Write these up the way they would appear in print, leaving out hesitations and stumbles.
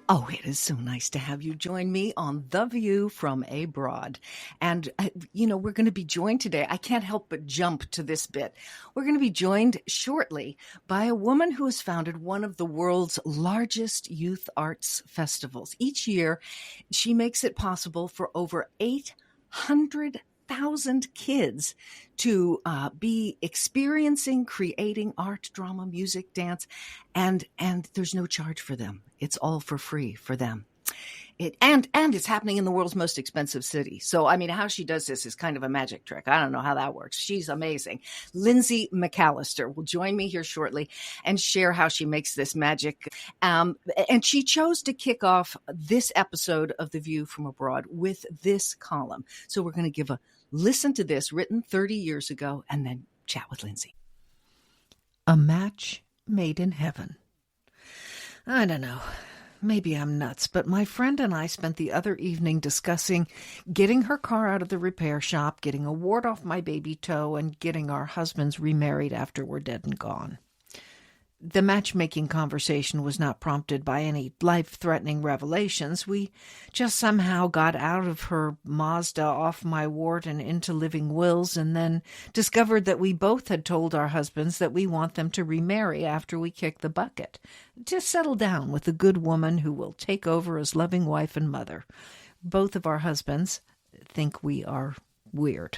Oh, it is so nice to have you join me on The View from Abroad. And, we're going to be joined today. I can't help but jump to this bit. We're going to be joined shortly by a woman who has founded one of the world's largest youth arts festivals. Each year, she makes it possible for over 800,000 kids to be experiencing, creating art, drama, music, dance, and there's no charge for them. It's all for free for them. And it's happening in the world's most expensive city. So, how she does this is kind of a magic trick. I don't know how that works. She's amazing. Lindsey McAllister will join me here shortly and share how she makes this magic. And she chose to kick off this episode of The View from Abroad with this column. So we're going to give a listen to this, written 30 years ago, and then chat with Lindsey. A match made in heaven. I don't know. Maybe I'm nuts, but my friend and I spent the other evening discussing getting her car out of the repair shop, getting a wart off my baby toe, and getting our husbands remarried after we're dead and gone. The matchmaking conversation was not prompted by any life-threatening revelations. We just somehow got out of her Mazda, off my wart, and into living wills, and then discovered that we both had told our husbands that we want them to remarry after we kick the bucket, to settle down with a good woman who will take over as loving wife and mother. Both of our husbands think we are weird.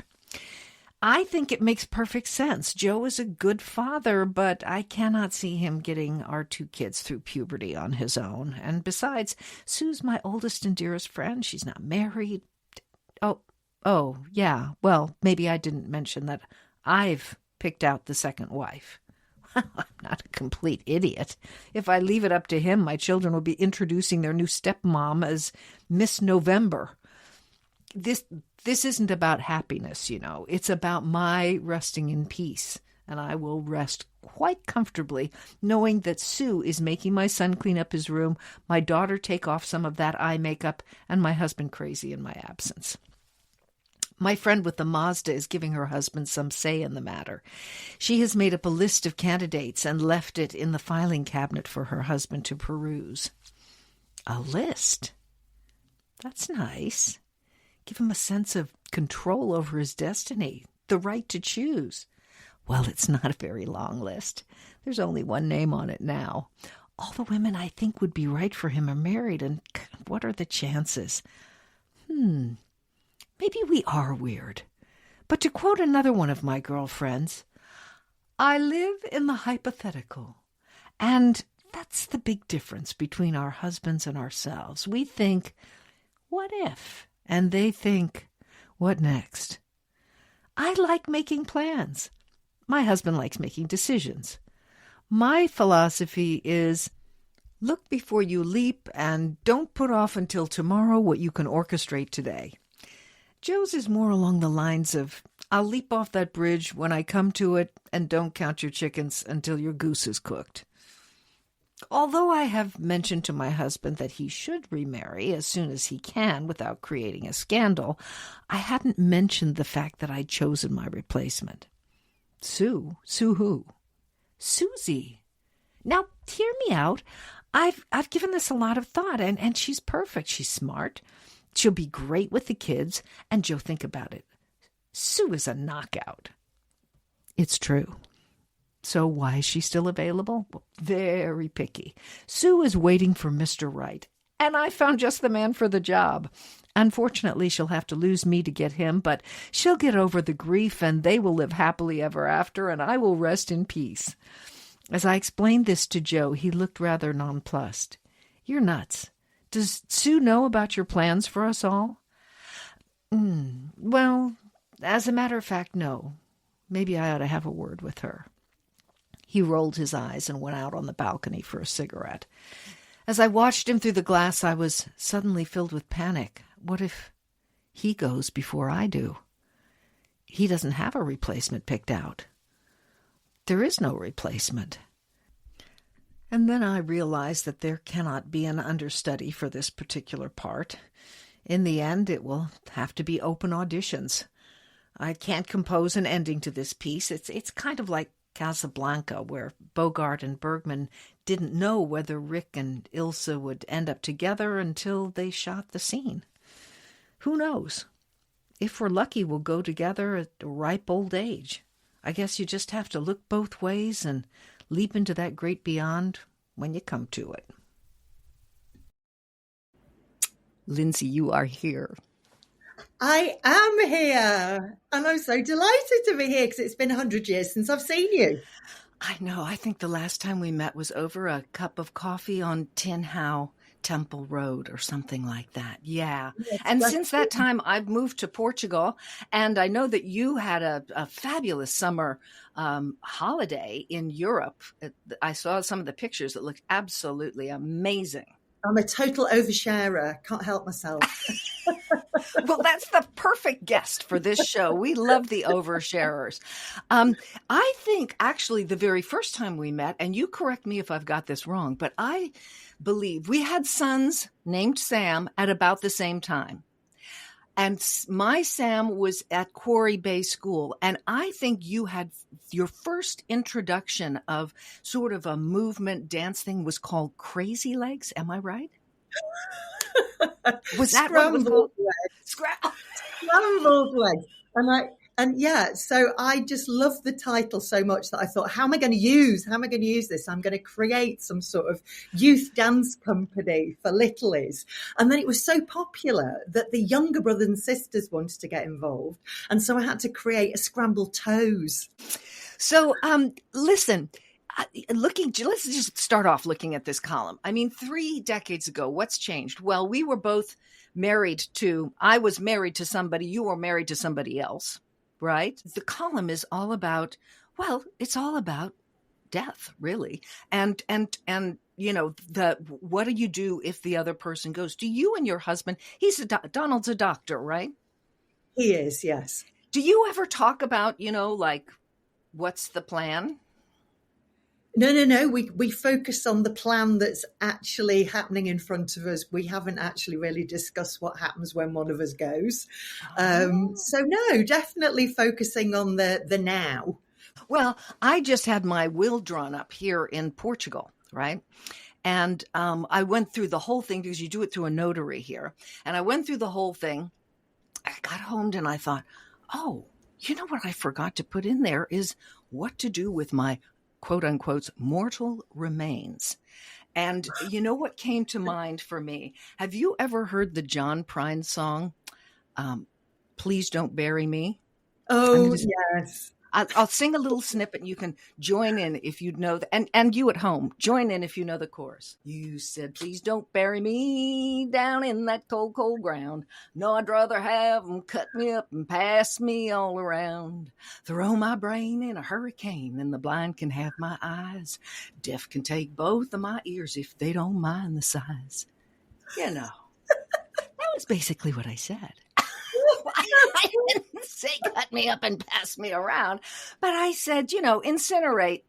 I think it makes perfect sense. Joe is a good father, but I cannot see him getting our two kids through puberty on his own. And besides, Sue's my oldest and dearest friend. She's not married. Oh, yeah. Well, maybe I didn't mention that I've picked out the second wife. I'm not a complete idiot. If I leave it up to him, my children will be introducing their new stepmom as Miss November. This isn't about happiness, It's about my resting in peace, and I will rest quite comfortably knowing that Sue is making my son clean up his room, my daughter take off some of that eye makeup, and my husband crazy in my absence. My friend with the Mazda is giving her husband some say in the matter. She has made up a list of candidates and left it in the filing cabinet for her husband to peruse. A list? That's nice. Give him a sense of control over his destiny, the right to choose. Well, it's not a very long list. There's only one name on it now. All the women I think would be right for him are married, and what are the chances? Maybe we are weird. But to quote another one of my girlfriends, I live in the hypothetical. And that's the big difference between our husbands and ourselves. We think, what if? And they think, what next? I like making plans. My husband likes making decisions. My philosophy is, look before you leap and don't put off until tomorrow what you can orchestrate today. Joe's is more along the lines of, I'll leap off that bridge when I come to it, and don't count your chickens until your goose is cooked. Although I have mentioned to my husband that he should remarry as soon as he can without creating a scandal, I hadn't mentioned the fact that I'd chosen my replacement. Sue? Sue who? Susie. Now, hear me out. I've given this a lot of thought, and she's perfect. She's smart. She'll be great with the kids. And Joe, think about it. Sue is a knockout. It's true. So why is she still available? Well, very picky. Sue is waiting for Mr. Right, and I found just the man for the job. Unfortunately, she'll have to lose me to get him, but she'll get over the grief, and they will live happily ever after, and I will rest in peace. As I explained this to Joe, he looked rather nonplussed. You're nuts. Does Sue know about your plans for us all? Well, as a matter of fact, no. Maybe I ought to have a word with her. He rolled his eyes and went out on the balcony for a cigarette. As I watched him through the glass, I was suddenly filled with panic. What if he goes before I do? He doesn't have a replacement picked out. There is no replacement. And then I realized that there cannot be an understudy for this particular part. In the end, it will have to be open auditions. I can't compose an ending to this piece. It's kind of like Casablanca, where Bogart and Bergman didn't know whether Rick and Ilsa would end up together until they shot the scene. Who knows? If we're lucky, we'll go together at a ripe old age. I guess you just have to look both ways and leap into that great beyond when you come to it. Lindsey, you are here. I am here, and I'm so delighted to be here because it's been 100 years since I've seen you. I know. I think the last time we met was over a cup of coffee on Tin How Temple Road or something like that. Yeah. Yes, and since that time, I've moved to Portugal, and I know that you had a fabulous summer holiday in Europe. I saw some of the pictures that looked absolutely amazing. I'm a total oversharer. Can't help myself. Well, that's the perfect guest for this show. We love the oversharers. I think actually the very first time we met, and you correct me if I've got this wrong, but I believe we had sons named Sam at about the same time. And my Sam was at Quarry Bay School. And I think you had your first introduction of sort of a movement dance thing was called Crazy Legs. Am I right? Was that Scrambled Legs? Scrambled Legs. And yeah, so I just love the title so much that I thought, how am I going to use this? I'm going to create some sort of youth dance company for littlies. And then it was so popular that the younger brothers and sisters wanted to get involved. And so I had to create a Scrambled Toes. So listen, let's just start off looking at this column. I mean, 3 decades ago, what's changed? Well, we were both I was married to somebody, you were married to somebody else. Right? The column is all about, well, it's all about death, really. And you know, what do you do if the other person goes? Do you and your husband, Donald's a doctor, right? He is, yes. Do you ever talk about, you know, like, what's the plan? No. We focus on the plan that's actually happening in front of us. We haven't actually really discussed what happens when one of us goes. So no, definitely focusing on the now. Well, I just had my will drawn up here in Portugal, right? And I went through the whole thing because you do it through a notary here. And I went through the whole thing. I got home and I thought, oh, you know what I forgot to put in there is what to do with my quote unquote mortal remains. And you know what came to mind for me? Have you ever heard the John Prine song, Please Don't Bury Me? Oh, yes. I'll sing a little snippet and you can join in if you know, and you at home, join in if you know the chorus. You said, please don't bury me down in that cold, cold ground. No, I'd rather have them cut me up and pass me all around. Throw my brain in a hurricane and the blind can have my eyes. Deaf can take both of my ears if they don't mind the size. You know, that was basically what I said. I didn't say cut me up and pass me around, but I said, you know, incinerate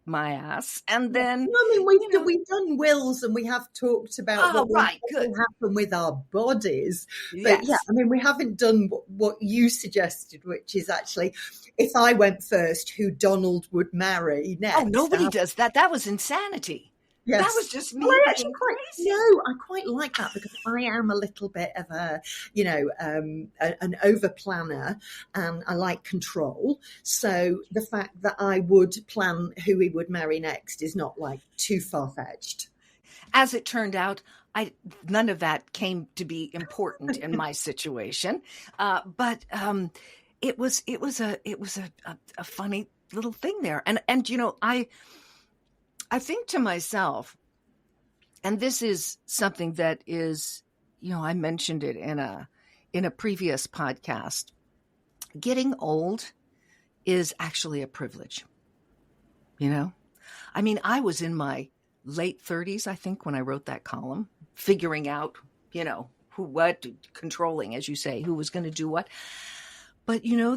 my ass. And then, I mean, we've done wills and we have talked about what will happen with our bodies. But yeah, I mean, we haven't done what you suggested, which is actually, if I went first, who Donald would marry next. Oh, nobody does that. That was insanity. Yes. That was just me. I quite like that because I am a little bit of a, you know, an over planner and I like control. So the fact that I would plan who he would marry next is not like too far fetched. As it turned out, none of that came to be important in my situation. But it was a funny little thing there. And you know, I think to myself, and this is something that is, you know, I mentioned it in a previous podcast. Getting old is actually a privilege. You know, I mean, I was in my late 30s, I think, when I wrote that column, figuring out, you know, controlling, as you say, who was going to do what. But, you know,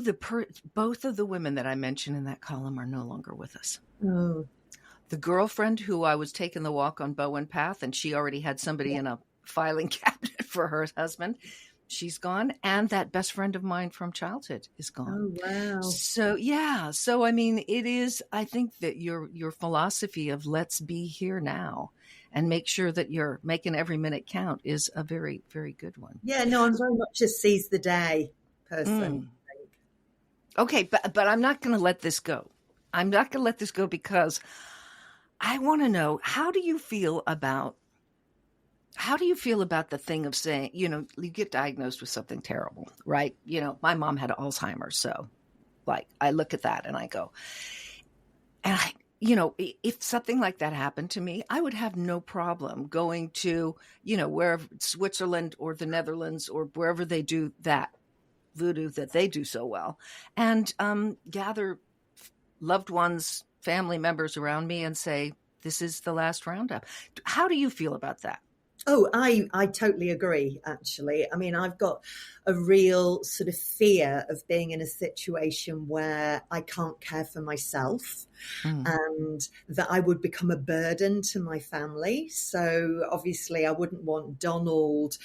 both of the women that I mentioned in that column are no longer with us. Oh. The girlfriend who I was taking the walk on Bowen Path, and she already had somebody in a filing cabinet for her husband. she's gone, and that best friend of mine from childhood is gone. Oh, wow. So yeah, so I mean, it is. I think that your philosophy of let's be here now, and make sure that you're making every minute count is a very, very good one. Yeah, no, I'm very much a seize the day person. Mm. Okay, but I'm not going to let this go. I'm not going to let this go because I want to know, how do you feel about the thing of saying, you get diagnosed with something terrible, right? My mom had Alzheimer's. So like, I look at that and I go, and if something like that happened to me, I would have no problem going to, wherever, Switzerland or the Netherlands or wherever they do that voodoo that they do so well, and gather loved ones, family members around me and say, this is the last roundup. How do you feel about that? Oh, I totally agree, actually. I mean, I've got a real sort of fear of being in a situation where I can't care for myself and that I would become a burden to my family. So obviously I wouldn't want Donald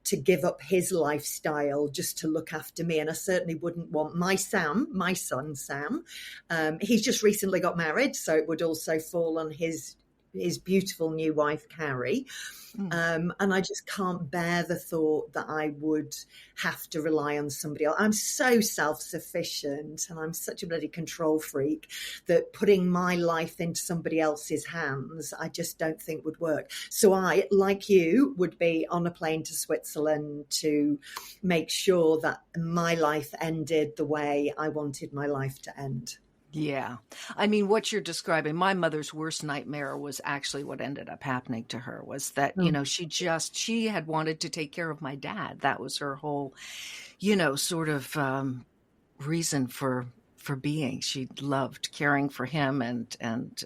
to give up his lifestyle just to look after me. And I certainly wouldn't want my son, Sam. He's just recently got married, so it would also fall on his beautiful new wife, Carrie. And I just can't bear the thought that I would have to rely on somebody else. I'm so self-sufficient and I'm such a bloody control freak that putting my life into somebody else's hands, I just don't think would work. So I, like you, would be on a plane to Switzerland to make sure that my life ended the way I wanted my life to end. Yeah. I mean, what you're describing, my mother's worst nightmare was actually what ended up happening to her, was that, she had wanted to take care of my dad. That was her whole, sort of reason for being. She loved caring for him. And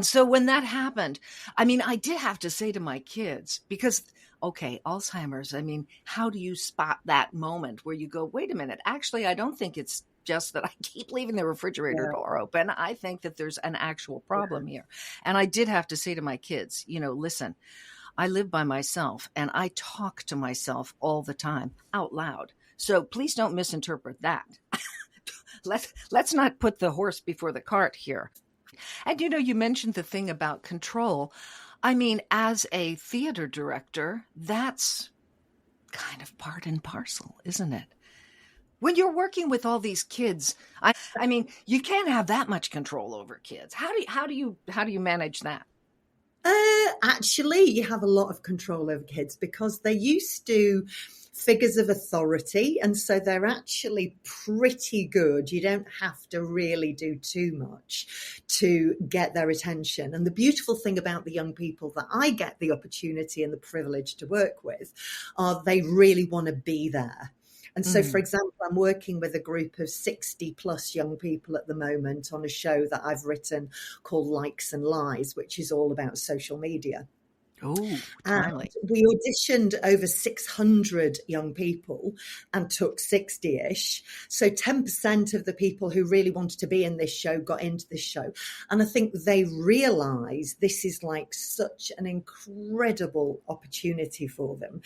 so when that happened, I mean, I did have to say to my kids, because, okay, Alzheimer's, I mean, how do you spot that moment where you go, wait a minute, actually, I don't think it's just that I keep leaving the refrigerator door open. I think that there's an actual problem here. And I did have to say to my kids, listen, I live by myself and I talk to myself all the time out loud. So please don't misinterpret that. Let's not put the horse before the cart here. And you mentioned the thing about control. I mean, as a theater director, that's kind of part and parcel, isn't it? When you're working with all these kids, I mean, you can't have that much control over kids. How do you manage that? Actually, you have a lot of control over kids because they're used to figures of authority, and so they're actually pretty good. You don't have to really do too much to get their attention. And the beautiful thing about the young people that I get the opportunity and the privilege to work with are they really want to be there. And so, for example, I'm working with a group of 60 plus young people at the moment on a show that I've written called Likes and Lies, which is all about social media. Oh, and we auditioned over 600 young people and took 60-ish. So 10% of the people who really wanted to be in this show got into this show. And I think they realize this is like such an incredible opportunity for them.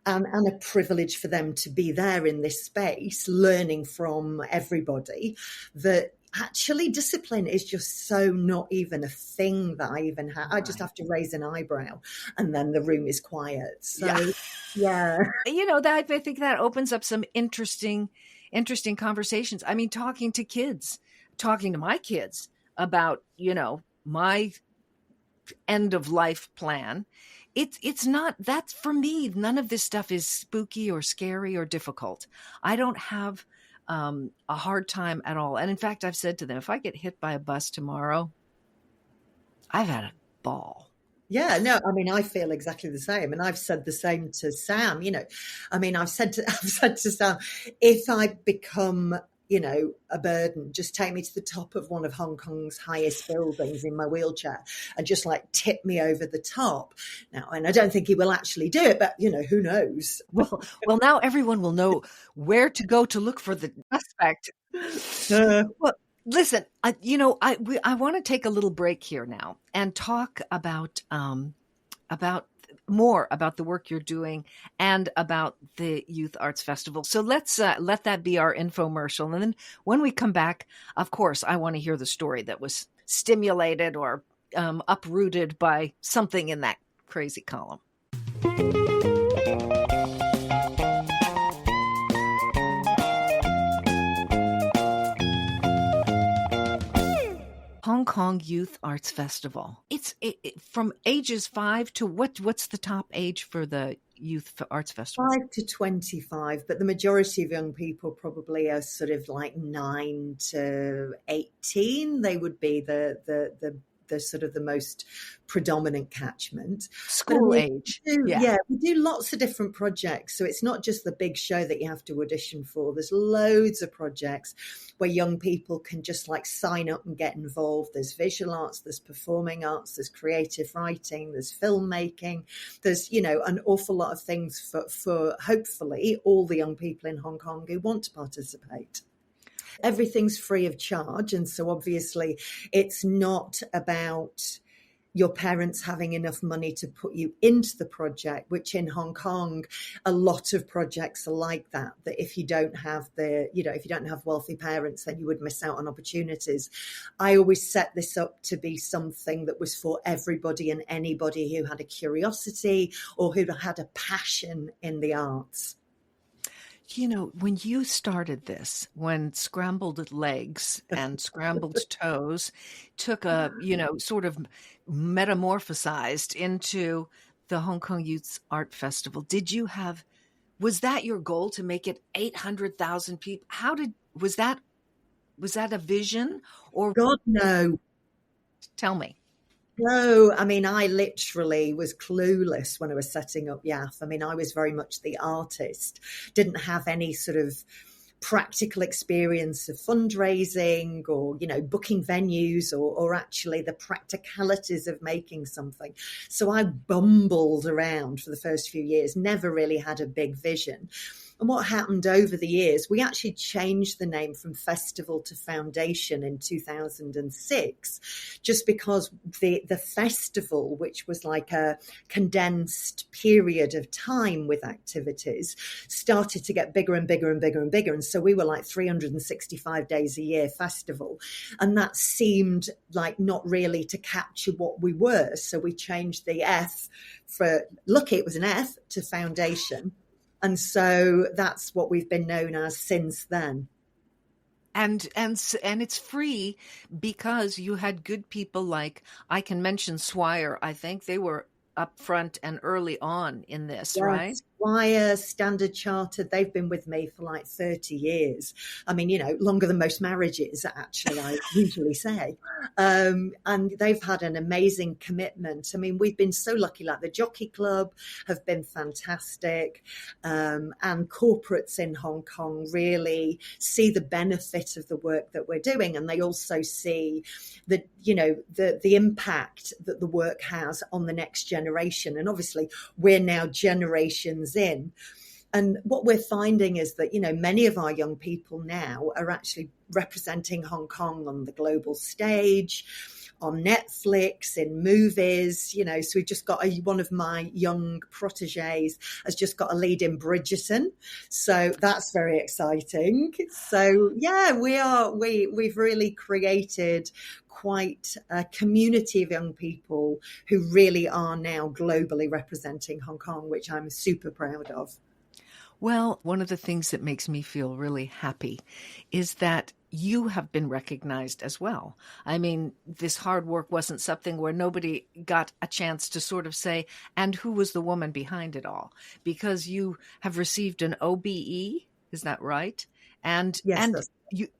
And a privilege for them to be there in this space, learning from everybody, that actually discipline is just so not even a thing that I even have. I just have to raise an eyebrow and then the room is quiet. So, yeah. I think that opens up some interesting conversations. I mean, talking to my kids about, my end of life plan. It's not, that's for me, none of this stuff is spooky or scary or difficult. I don't have a hard time at all. And in fact, I've said to them, if I get hit by a bus tomorrow, I've had a ball. Yeah, no, I mean, I feel exactly the same. And I've said the same to Sam, I mean, I've said to Sam, if I become, a burden, just take me to the top of one of Hong Kong's highest buildings in my wheelchair and just like tip me over the top. Now, and I don't think he will actually do it, but who knows? Well, now everyone will know where to go to look for the suspect. Well, listen, I want to take a little break here now and talk about more about the work you're doing and about the Youth Arts Festival. So let's let that be our infomercial. And then when we come back, of course, I want to hear the story that was stimulated or uprooted by something in that crazy column. Hong Kong Youth Arts Festival. It's from ages 5 to what's the top age for the Youth Arts Festival? 5 to 25, but the majority of young people probably are sort of like 9 to 18. They would be the sort of the most predominant catchment. School age. We do lots of different projects. So it's not just the big show that you have to audition for. There's loads of projects where young people can just like sign up and get involved. There's visual arts, there's performing arts, there's creative writing, there's filmmaking. There's, an awful lot of things for hopefully all the young people in Hong Kong who want to participate. Everything's free of charge. And so obviously it's not about your parents having enough money to put you into the project, which in Hong Kong, a lot of projects are like that if you don't have if you don't have wealthy parents, then you would miss out on opportunities. I always set this up to be something that was for everybody and anybody who had a curiosity or who had a passion in the arts. When you started this, when Scrambled Legs and Scrambled Toes took a, sort of metamorphosized into the Hong Kong Youth Art Festival, was that your goal to make it 800,000 people? Was that a vision or? God, no. Tell me. No, I mean, I literally was clueless when I was setting up YAF. I mean, I was very much the artist, didn't have any sort of practical experience of fundraising or, booking venues or actually the practicalities of making something. So I bumbled around for the first few years, never really had a big vision. And what happened over the years, we actually changed the name from Festival to Foundation in 2006, just because the festival, which was like a condensed period of time with activities, started to get bigger and bigger and bigger and bigger. And so we were like 365 days a year festival. And that seemed like not really to capture what we were. So we changed the F for, lucky it was an F, to Foundation. And so that's what we've been known as since then. And it's free because you had good people like, I can mention Swire. I think they were up front and early on in this, yes, right? Swire, Standard Chartered, they've been with me for like 30 years. I mean, longer than most marriages, actually, I usually say. And they've had an amazing commitment. I mean, we've been so lucky, like the Jockey Club have been fantastic. And corporates in Hong Kong really see the benefit of the work that we're doing. And they also see that, the impact that the work has on the next generation. And obviously, we're now generations in. And what we're finding is that, many of our young people now are actually representing Hong Kong on the global stage, on Netflix, in movies, so we've just got one of my young proteges has just got a lead in Bridgerton. So that's very exciting. So yeah, we've really created quite a community of young people who really are now globally representing Hong Kong, which I'm super proud of. Well, one of the things that makes me feel really happy is that you have been recognized as well. I mean, this hard work wasn't something where nobody got a chance to sort of say, and who was the woman behind it all? Because you have received an OBE, is that right? And yes, and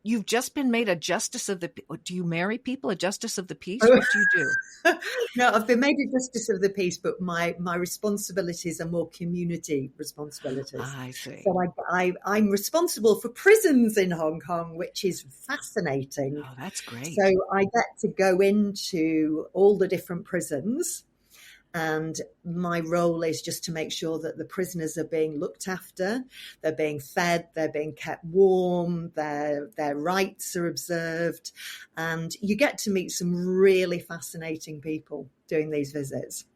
you've just been made a justice of the. Do you marry people? A justice of the peace? What do you do? No, I've been made a justice of the peace, but my responsibilities are more community responsibilities. I see. So I'm responsible for prisons in Hong Kong, which is fascinating. Oh, that's great. So I get to go into all the different prisons. And my role is just to make sure that the prisoners are being looked after, they're being fed, they're being kept warm, their rights are observed. And you get to meet some really fascinating people doing these visits.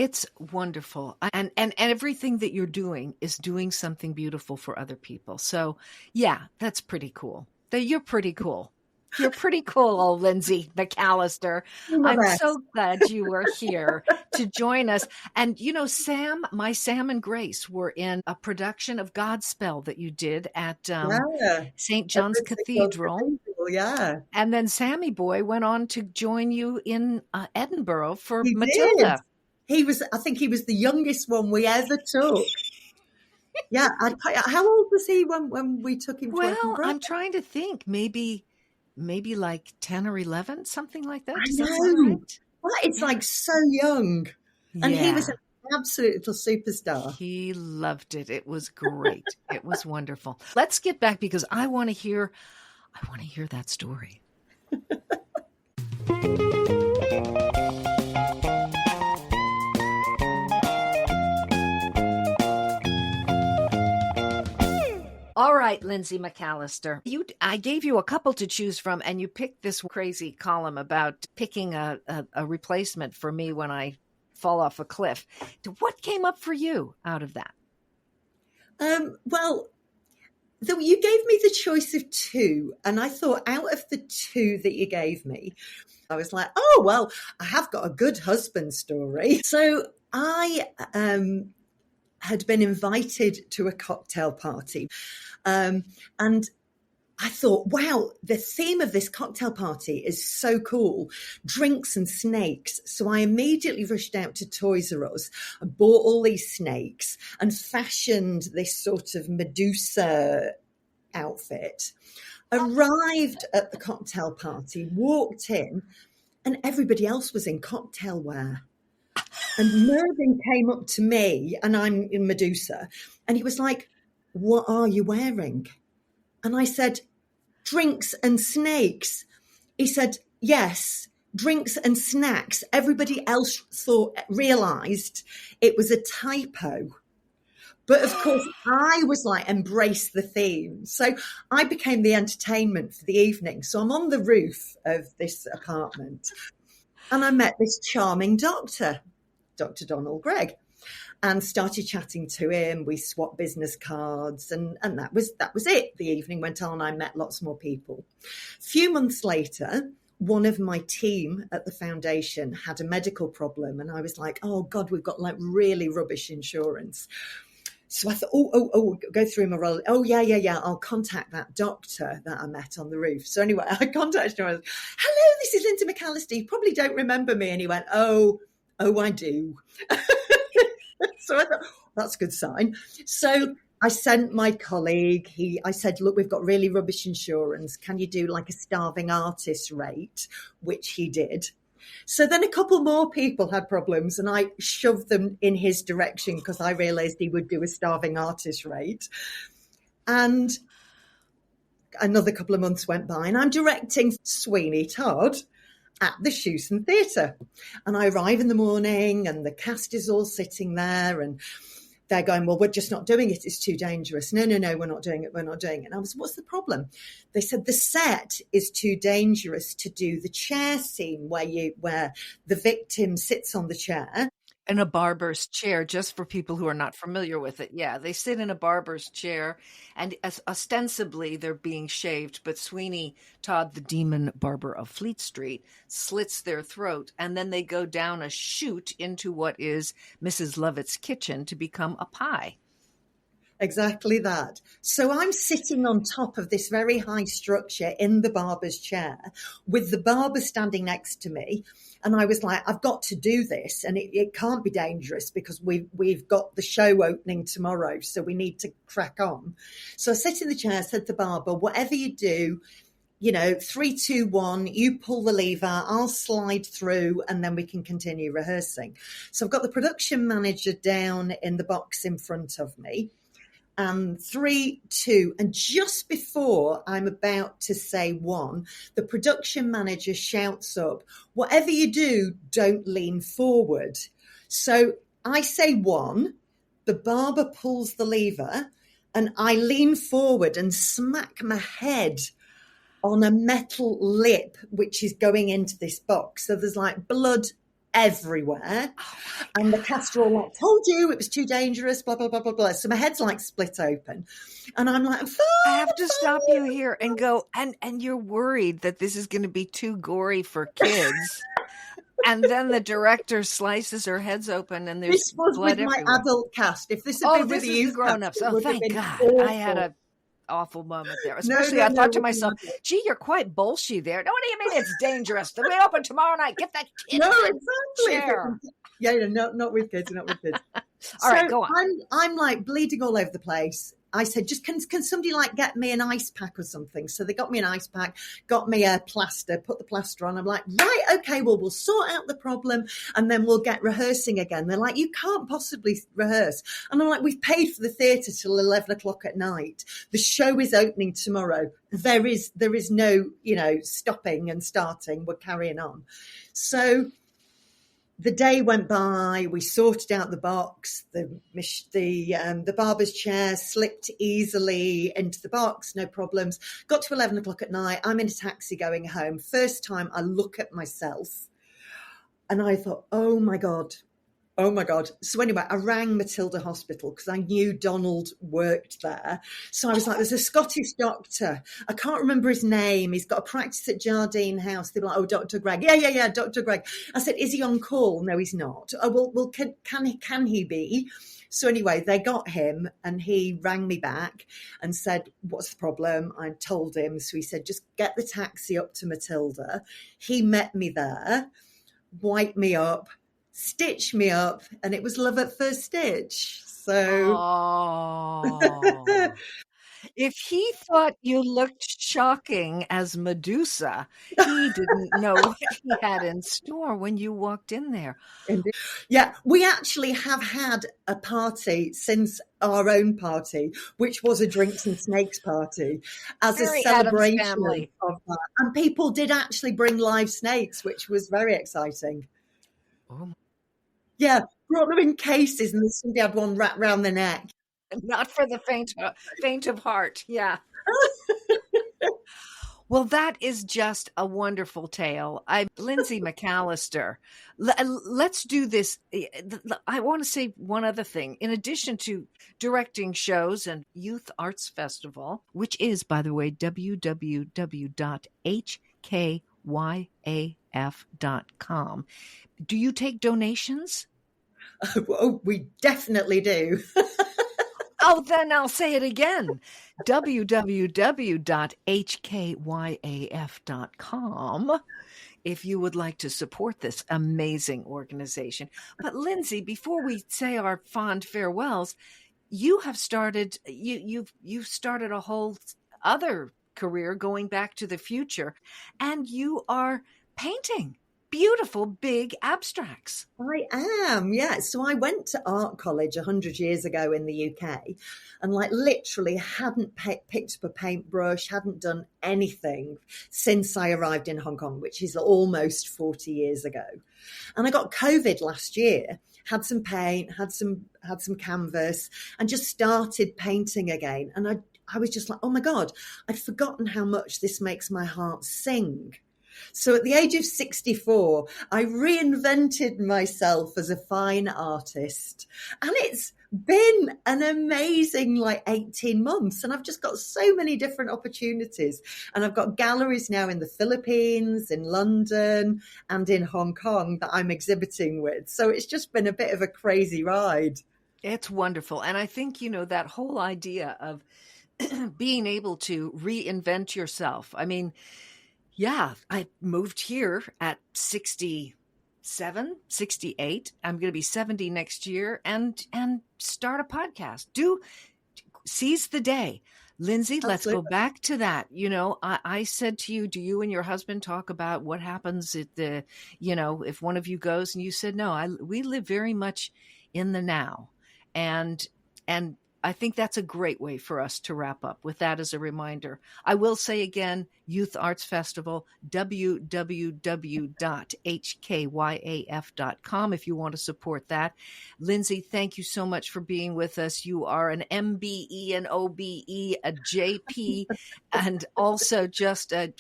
It's wonderful. And everything that you're doing is doing something beautiful for other people. So yeah, that's pretty cool. You're pretty cool. You're pretty cool, old Lindsey McAllister. I'm so glad you were here to join us. And, you know, Sam and Grace were in a production of Godspell that you did at St. John's Cathedral. Yeah. And then Sammy Boy went on to join you in Edinburgh for He Matilda. Did. I think he was the youngest one we ever took. Yeah. How old was he when we took him to Edinburgh? Well, I'm trying to think. Maybe like 10 or 11, something like that. Does I know. That sound right? Well, it's like so young. And he was an absolute little superstar. He loved it. It was great. It was wonderful. Let's get back because I want to hear that story. All right, Lindsey McAllister. I gave you a couple to choose from, and you picked this crazy column about picking a replacement for me when I fall off a cliff. What came up for you out of that? Well, you gave me the choice of two, and I thought out of the two that you gave me, I was like, oh, well, I have got a good husband story. So I had been invited to a cocktail party. And I thought, wow, the theme of this cocktail party is so cool. Drinks and snakes. So I immediately rushed out to Toys R Us and bought all these snakes and fashioned this sort of Medusa outfit. Arrived at the cocktail party, walked in, and everybody else was in cocktail wear. And Mervyn came up to me, and I'm in Medusa, and he was like, what are you wearing? And I said, drinks and snakes. He said, yes, drinks and snacks. Everybody else realized it was a typo. But of course, I was like, embrace the theme. So I became the entertainment for the evening. So I'm on the roof of this apartment, and I met this charming doctor, Dr. Donald Gregg, and started chatting to him. We swapped business cards, and that was it. The evening went on. I met lots more people. A few months later, one of my team at the foundation had a medical problem, and I was like, oh God, we've got like really rubbish insurance. So I thought, go through my role. Oh, yeah. I'll contact that doctor that I met on the roof. So anyway, I contacted him. I was, hello, this is Lindsey McAllister. You probably don't remember me. And he went, oh, I do. So I thought, that's a good sign. So I sent my colleague, I said, look, we've got really rubbish insurance. Can you do like a starving artist rate? Which he did. So then a couple more people had problems, and I shoved them in his direction because I realized he would do a starving artist rate. And another couple of months went by, and I'm directing Sweeney Todd at the Shewson Theatre. And I arrive in the morning, and the cast is all sitting there, and they're going, well, we're just not doing it. It's too dangerous. No, we're not doing it. And I was, what's the problem? They said the set is too dangerous to do the chair scene where the victim sits on the chair. In a barber's chair, just for people who are not familiar with it. Yeah, they sit in a barber's chair, and ostensibly they're being shaved, but Sweeney Todd, the demon barber of Fleet Street, slits their throat, and then they go down a chute into what is Mrs. Lovett's kitchen to become a pie. Exactly that. So I'm sitting on top of this very high structure in the barber's chair with the barber standing next to me. And I was like, I've got to do this, and it can't be dangerous because we've got the show opening tomorrow, so we need to crack on. So I sat in the chair, said to the barber, whatever you do, 3, 2, 1, you pull the lever, I'll slide through, and then we can continue rehearsing. So I've got the production manager down in the box in front of me. And 3, 2, and just before I'm about to say 1, the production manager shouts up, whatever you do, don't lean forward. So I say 1, the barber pulls the lever, and I lean forward and smack my head on a metal lip, which is going into this box. So there's like blood everywhere. And the cast are all like, told you it was too dangerous, blah, blah, blah, blah, blah. So my head's like split open. And I'm like, I have to stop you here and go, and you're worried that this is going to be too gory for kids. And then the director slices her heads open and there's this was blood with my everywhere. adult cast. If this had been with the youth grown-ups. cast, Oh, thank God. awful. I had an awful moment there. Especially I thought to myself, gee, you're quite bullshy there. No, what do you mean it's dangerous? We open tomorrow night. Get that kid. No, exactly. Yeah, not with kids, not with kids. All right, go on. I'm like bleeding all over the place. I said, just can somebody like get me an ice pack or something? So they got me an ice pack, got me a plaster, put the plaster on. I'm like, right, okay, well, we'll sort out the problem and then we'll get rehearsing again. They're like, you can't possibly rehearse. And I'm like, we've paid for the theatre till 11 o'clock at night. The show is opening tomorrow. There is no, stopping and starting. We're carrying on. So the day went by. We sorted out the box. The barber's chair slipped easily into the box, no problems. Got to 11 o'clock at night. I'm in a taxi going home. First time I look at myself and I thought, oh my God. So anyway, I rang Matilda Hospital because I knew Donald worked there. So I was like, there's a Scottish doctor. I can't remember his name. He's got a practice at Jardine House. They were like, oh, Dr. Greg. Yeah, Dr. Greg. I said, is he on call? No, he's not. Oh, well, can he be? So anyway, they got him and he rang me back and said, what's the problem? I told him. So he said, just get the taxi up to Matilda. He met me there, wiped me up, stitch me up, and it was love at first stitch. So if he thought you looked shocking as Medusa, he didn't know what he had in store when you walked in there. Indeed. Yeah, we actually have had a party since our own party, which was a drinks and snakes party, as Very a celebration of that. And people did actually bring live snakes, which was very exciting. Oh. Yeah, brought them in cases, and somebody had one wrapped around the neck. Not for the faint of heart. Yeah. Well, that is just a wonderful tale. Lindsey McAllister. Let's do this. I want to say one other thing. In addition to directing shows and Youth Arts Festival, which is, by the way, www.hkyaf.com. Do you take donations? Oh, we definitely do. Oh, then I'll say it again. www.hkyaf.com if you would like to support this amazing organization. But Lindsey, before we say our fond farewells, you have started you've started a whole other career going back to the future, and you are painting beautiful, big abstracts. I am, yeah. So I went to art college 100 years ago in the UK and literally hadn't picked up a paintbrush, hadn't done anything since I arrived in Hong Kong, which is almost 40 years ago. And I got COVID last year, had some paint, had some canvas, and just started painting again. And I was just like, oh my God, I'd forgotten how much this makes my heart sing. So at the age of 64, I reinvented myself as a fine artist. And it's been an amazing 18 months. And I've just got so many different opportunities. And I've got galleries now in the Philippines, in London, and in Hong Kong that I'm exhibiting with. So it's just been a bit of a crazy ride. It's wonderful. And I think, that whole idea of being able to reinvent yourself. I mean, yeah, I moved here at 67, 68. I'm going to be 70 next year and start a podcast. Seize the day. Lindsey, let's go back to that. I said to you, do you and your husband talk about what happens at if one of you goes? And you said, no, we live very much in the now. And I think that's a great way for us to wrap up with that as a reminder. I will say again, Youth Arts Festival, www.hkyaf.com if you want to support that. Lindsey, thank you so much for being with us. You are an MBE, an OBE, a JP, and also just a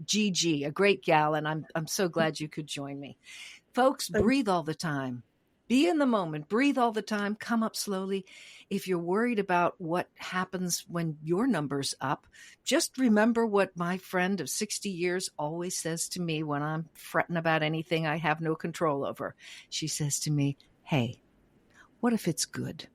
GG, a great gal. And I'm so glad you could join me. Folks, breathe all the time. Be in the moment, breathe all the time, come up slowly. If you're worried about what happens when your number's up, just remember what my friend of 60 years always says to me when I'm fretting about anything I have no control over. She says to me, hey, what if it's good?